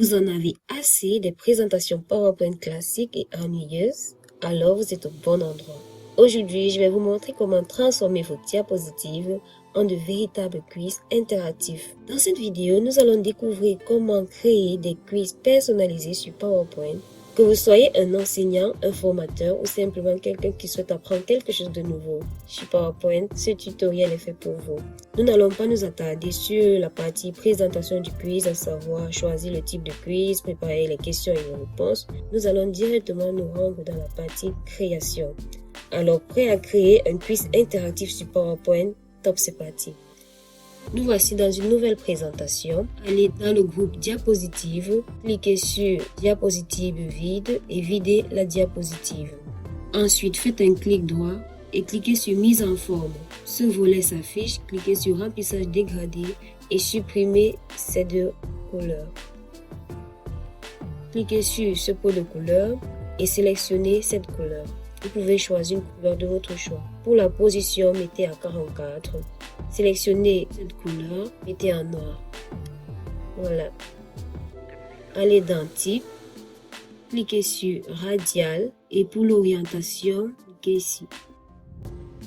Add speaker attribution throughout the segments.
Speaker 1: Vous en avez assez des présentations PowerPoint classiques et ennuyeuses? Alors vous êtes au bon endroit. Aujourd'hui, je vais vous montrer comment transformer vos diapositives en de véritables quiz interactifs. Dans cette vidéo, nous allons découvrir comment créer des quiz personnalisés sur PowerPoint. Que vous soyez un enseignant, un formateur ou simplement quelqu'un qui souhaite apprendre quelque chose de nouveau sur PowerPoint, ce tutoriel est fait pour vous. Nous n'allons pas nous attarder sur la partie présentation du quiz, à savoir choisir le type de quiz, préparer les questions et les réponses. Nous allons directement nous rendre dans la partie création. Alors, prêt à créer un quiz interactif sur PowerPoint? Top, c'est parti! Nous voici dans une nouvelle présentation. Allez dans le groupe diapositive, cliquez sur diapositive vide et videz la diapositive. Ensuite, faites un clic droit et cliquez sur mise en forme. Ce volet s'affiche, cliquez sur remplissage dégradé et supprimez ces deux couleurs. Cliquez sur ce pot de couleur et sélectionnez cette couleur. Vous pouvez choisir une couleur de votre choix. Pour la position, mettez à 44. Sélectionnez cette couleur, mettez en noir. Voilà. Allez dans Type, cliquez sur Radial et pour l'orientation, cliquez ici.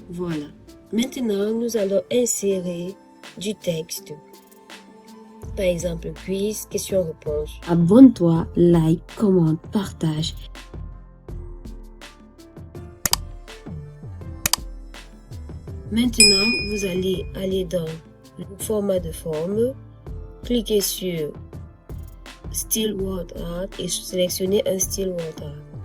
Speaker 1: Voilà. Maintenant, nous allons insérer du texte. Par exemple, quiz, question-réponse. Abonne-toi, like, commente, partage. Maintenant, vous allez aller dans le format de forme, cliquez sur Style Word Art et sélectionnez un style Word Art.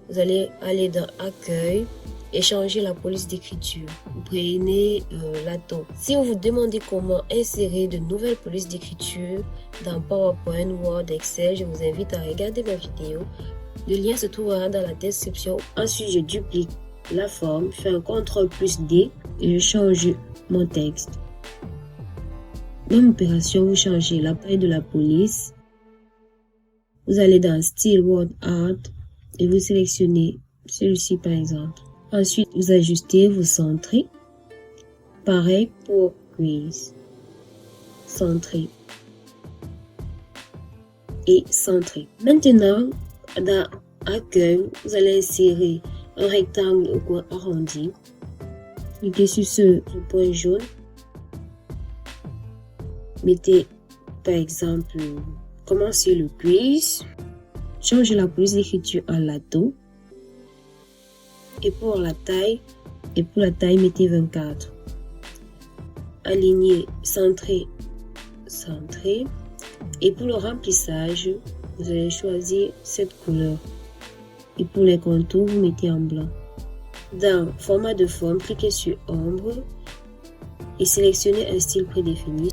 Speaker 1: Vous allez aller dans Accueil et changer la police d'écriture. Vous prenez l'atome. Si vous vous demandez comment insérer de nouvelles polices d'écriture dans PowerPoint, Word, Excel, je vous invite à regarder ma vidéo. Le lien se trouvera dans la description. Ensuite, je duplique la forme, je fais un CTRL+D et je change mon texte. Même opération, vous changez la taille de la police. Vous allez dans Style Word Art et vous sélectionnez celui-ci par exemple. Ensuite, vous ajustez, vous centrez. Pareil pour quiz. Centré. Et centré. Maintenant, dans Accueil, vous allez insérer un rectangle au coin arrondi. Cliquez sur ce point jaune. Mettez par exemple, commencez le quiz. Changez la police d'écriture en lato. Et pour la taille, mettez 24. Aligné, centré, centré. Et pour le remplissage, vous allez choisir cette couleur. Et pour les contours, vous mettez en blanc. Dans format de forme, cliquez sur ombre et sélectionnez un style prédéfini.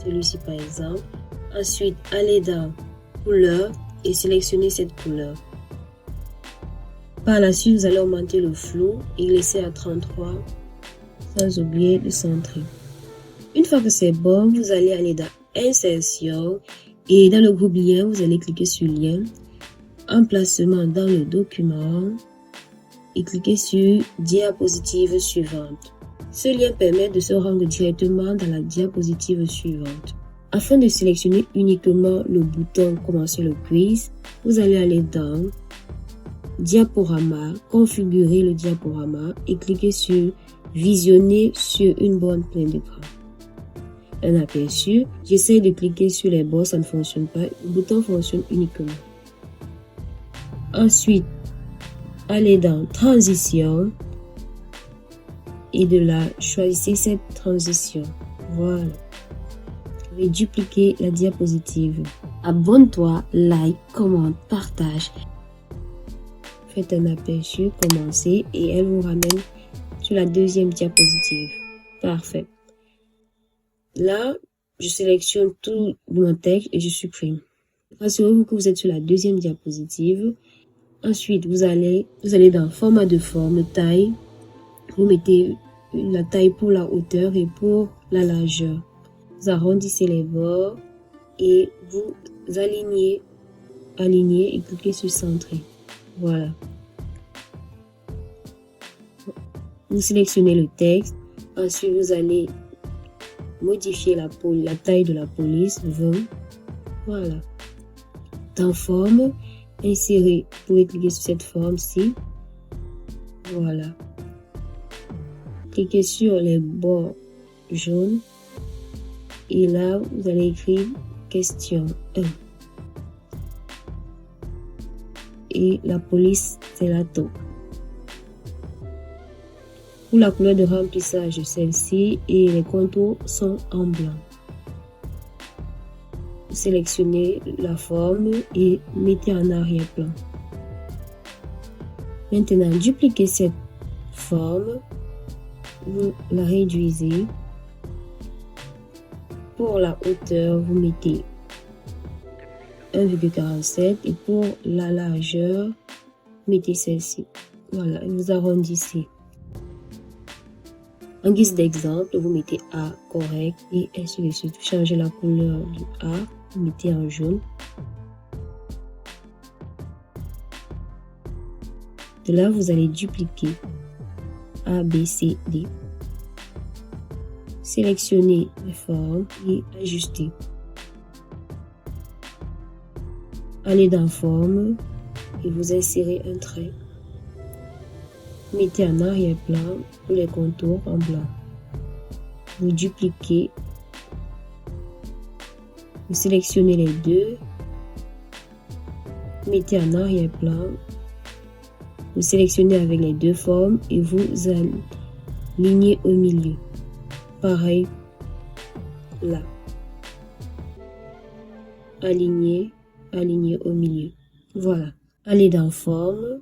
Speaker 1: Celui-ci par exemple. Ensuite, allez dans couleur et sélectionnez cette couleur. Par la suite, vous allez augmenter le flou et laisser à 33 sans oublier de centrer. Une fois que c'est bon, vous allez aller dans Insertion et dans le groupe lien, vous allez cliquer sur lien. Emplacement dans le document et cliquez sur diapositive suivante. Ce lien permet de se rendre directement dans la diapositive suivante. Afin de sélectionner uniquement le bouton commencer le quiz, vous allez aller dans diaporama, configurer le diaporama et cliquez sur visionner sur une borne pleine d'écran. Un aperçu, j'essaie de cliquer sur les bords, ça ne fonctionne pas, le bouton fonctionne uniquement. Ensuite, allez dans transition et de là, choisissez cette transition. Voilà. Je vais dupliquer la diapositive. Abonne-toi, like, commente, partage. Faites un aperçu, commencez et elle vous ramène sur la deuxième diapositive. Parfait. Là, je sélectionne tout mon texte et je supprime. Rassurez-vous que vous êtes sur la deuxième diapositive. Ensuite, vous allez dans format de forme, taille. Vous mettez la taille pour la hauteur et pour la largeur. Vous arrondissez les bords et vous alignez et cliquez sur centrer. Voilà. Vous sélectionnez le texte. Ensuite, vous allez modifier la taille de la police, 20. Voilà. Dans forme, insérer. Vous pouvez cliquer sur cette forme-ci. Voilà. Cliquez sur les bords jaunes. Et là, vous allez écrire question 1. Et la police, c'est la taupe. Pour la couleur de remplissage, celle-ci, et les contours sont en blanc. Sélectionnez la forme et mettez en arrière-plan. Maintenant, dupliquez cette forme, vous la réduisez. Pour la hauteur, vous mettez 1,47 et pour la largeur, mettez celle-ci. Voilà, et vous arrondissez. En guise d'exemple, vous mettez A correct et ainsi de suite. Vous changez la couleur du A, vous mettez en jaune. De là, vous allez dupliquer A, B, C, D. Sélectionnez les formes et ajustez. Allez dans forme et vous insérez un trait. Mettez en arrière-plan pour les contours en blanc. Vous dupliquez. Vous sélectionnez les deux. Mettez en arrière-plan. Vous sélectionnez avec les deux formes et vous alignez au milieu. Pareil là. Aligner au milieu. Voilà. Allez dans forme.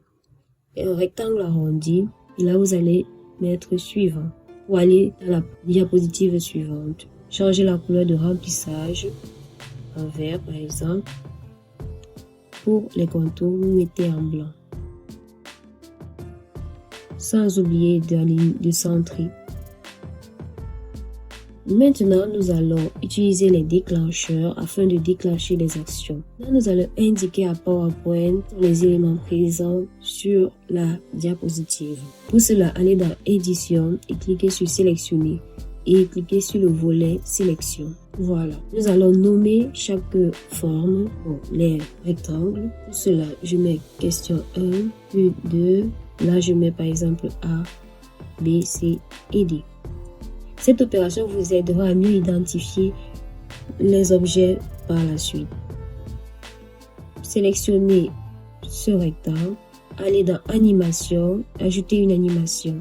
Speaker 1: Un rectangle arrondi. Et là, vous allez mettre suivant. Pour aller dans la diapositive suivante. Changez la couleur de remplissage en vert, par exemple. Pour les contours, vous mettez en blanc. Sans oublier de centrer. Maintenant, nous allons utiliser les déclencheurs afin de déclencher les actions. Là, nous allons indiquer à PowerPoint les éléments présents sur la diapositive. Pour cela, allez dans Édition et cliquez sur Sélectionner et cliquez sur le volet Sélection. Voilà. Nous allons nommer chaque forme, les rectangles. Pour cela, je mets question 1, puis 2. Là, je mets par exemple A, B, C et D. Cette opération vous aidera à mieux identifier les objets par la suite. Sélectionnez ce rectangle, allez dans Animation, ajoutez une animation.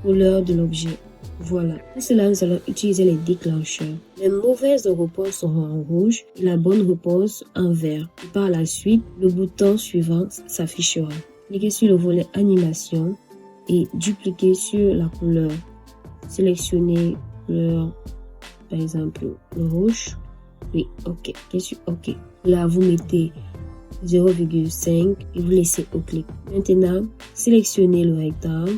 Speaker 1: Couleur de l'objet. Voilà. Pour cela, nous allons utiliser les déclencheurs. Les mauvaises réponses seront en rouge et la bonne réponse en vert. Par la suite, le bouton suivant s'affichera. Cliquez sur le volet Animation et dupliquez sur la couleur. Sélectionnez couleur, par exemple, le rouge. Oui, OK. Cliquez sur OK. Là, vous mettez 0,5 et vous laissez au clic. Maintenant, sélectionnez le rectangle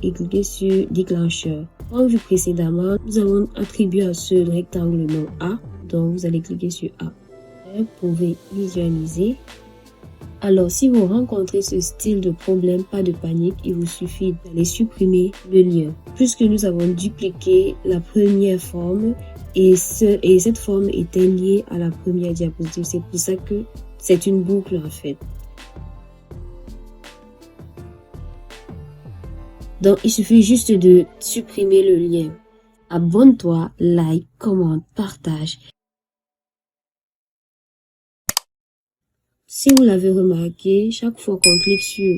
Speaker 1: et cliquez sur déclencheur. Comme vu précédemment, nous avons attribué à ce rectangle le nom A. Donc, vous allez cliquer sur A. Vous pouvez visualiser. Alors, si vous rencontrez ce style de problème, pas de panique, il vous suffit d'aller supprimer le lien. Puisque nous avons dupliqué la première forme et cette forme était liée à la première diapositive. C'est pour ça que c'est une boucle en fait. Donc, il suffit juste de supprimer le lien. Abonne-toi, like, commente, partage. Si vous l'avez remarqué, chaque fois qu'on clique sur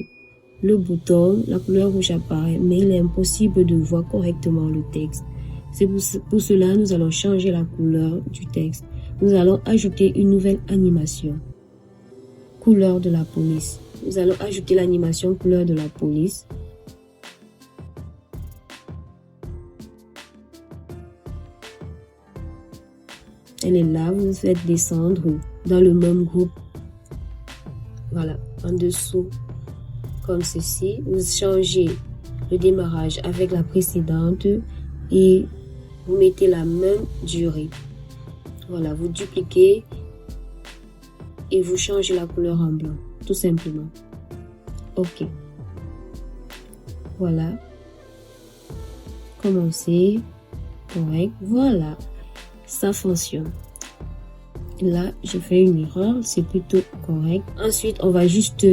Speaker 1: le bouton, la couleur rouge apparaît, mais il est impossible de voir correctement le texte. C'est pour cela nous allons changer la couleur du texte. Nous allons ajouter une nouvelle animation. Couleur de la police. Nous allons ajouter l'animation couleur de la police. Elle est là, vous faites descendre dans le même groupe. Voilà, en dessous, comme ceci. Vous changez le démarrage avec la précédente et vous mettez la même durée. Voilà, vous dupliquez et vous changez la couleur en blanc, tout simplement. OK. Voilà. Commencez. Correct. Voilà. Ça fonctionne. Là, j'ai fait une erreur, c'est plutôt correct. Ensuite, on va juste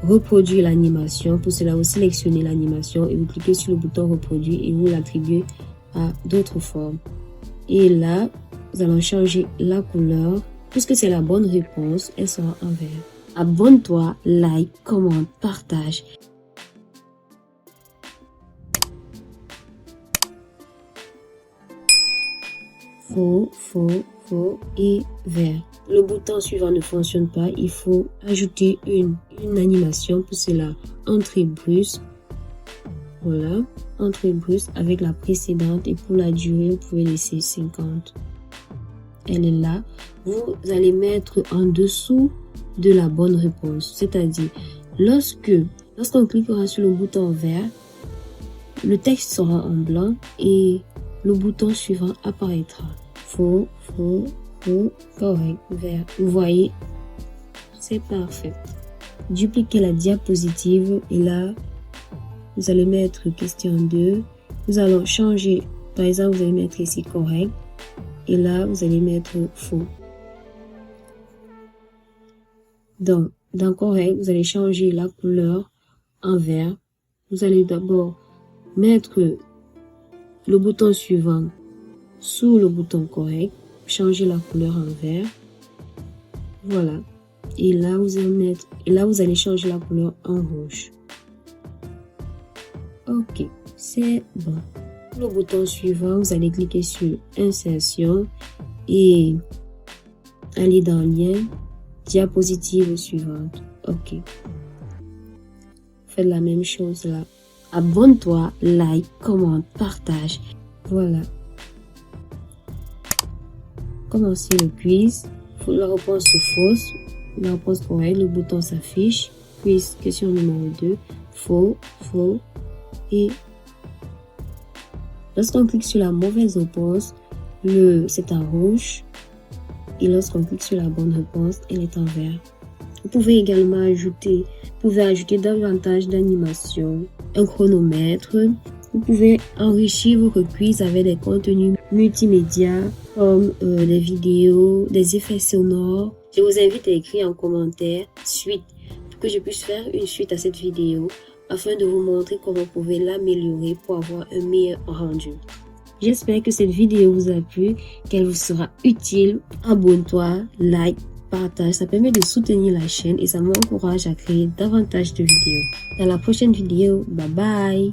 Speaker 1: reproduire l'animation. Pour cela, vous sélectionnez l'animation et vous cliquez sur le bouton reproduire et vous l'attribuez à d'autres formes. Et là, nous allons changer la couleur. Puisque c'est la bonne réponse, elle sera en vert. Abonne-toi, like, commente, partage. Faux, faux, faux et vert. Le bouton suivant ne fonctionne pas. Il faut ajouter une animation. Pour cela, entrée brusque. Voilà, entrée brusque avec la précédente. Et pour la durée, vous pouvez laisser 50. Elle est là. Vous allez mettre en dessous de la bonne réponse. C'est-à-dire, lorsqu'on cliquera sur le bouton vert, le texte sera en blanc et le bouton suivant apparaîtra. Faux, faux, faux, correct, vert. Vous voyez, c'est parfait. Dupliquez la diapositive et là, vous allez mettre question 2. Nous allons changer, par exemple, vous allez mettre ici correct et là, vous allez mettre faux. Donc, dans correct, vous allez changer la couleur en vert. Vous allez d'abord mettre le bouton suivant sous le bouton correct, changer la couleur en vert. Voilà. Et là, vous allez changer la couleur en rouge. Ok, c'est bon. Le bouton suivant, vous allez cliquer sur insertion et aller dans lien, diapositive suivante. Ok. Faites la même chose là. Abonne-toi, like, commente, partage. Voilà. Commencez le quiz. La réponse fausse. La réponse correcte. Le bouton s'affiche. Quiz, question numéro 2. Faux, faux. Et lorsqu'on clique sur la mauvaise réponse, c'est en rouge. Et lorsqu'on clique sur la bonne réponse, elle est en vert. Vous pouvez également ajouter davantage d'animations, un chronomètre. Vous pouvez enrichir votre quiz avec des contenus multimédia comme des vidéos, des effets sonores. Je vous invite à écrire en commentaire suite pour que je puisse faire une suite à cette vidéo afin de vous montrer comment vous pouvez l'améliorer pour avoir un meilleur rendu. J'espère que cette vidéo vous a plu, qu'elle vous sera utile. Abonne-toi, like, partage, ça permet de soutenir la chaîne et ça m'encourage à créer davantage de vidéos. Dans la prochaine vidéo, bye bye!